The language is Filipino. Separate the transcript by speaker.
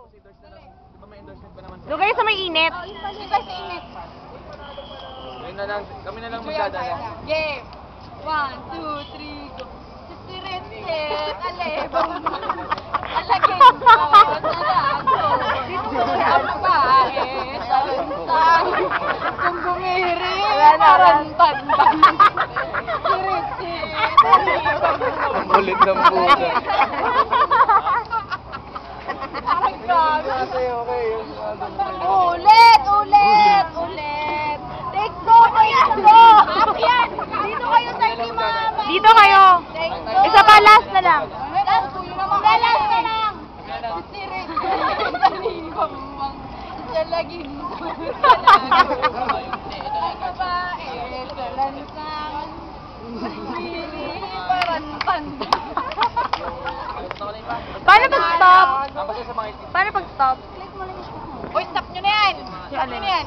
Speaker 1: Di ba may endorsement pa naman
Speaker 2: Doon kayo sa may init.
Speaker 3: Dito sa init.
Speaker 1: Yun na lang, kami na lang magdadala.
Speaker 3: Game. 1, 2, 3, go. Sisirit-sit, alebang. Alagin ko, sarado. Ang babae, salansang. Kung gumiri, parang tantan. Sirit-sit, alebang.
Speaker 1: Ang kulit ng puta.
Speaker 3: Parang gago.
Speaker 1: Okay.
Speaker 3: Ulit! Take two kayo ko! Yan! Dito kayo sa hindi mama!
Speaker 2: Dito kayo.
Speaker 3: Take two!
Speaker 2: Isa pa, last na lang.
Speaker 3: Last na lang! Sirit! Talibang! Salagin ko! Ang babae! Salansang! Pili! Parang tanda!
Speaker 2: Paano pag-stop?
Speaker 1: Tapos sa mga
Speaker 2: Paano pag-stop?
Speaker 3: Uy, stop nyo na yan!
Speaker 2: Si alin?
Speaker 3: Stop nyo na yan!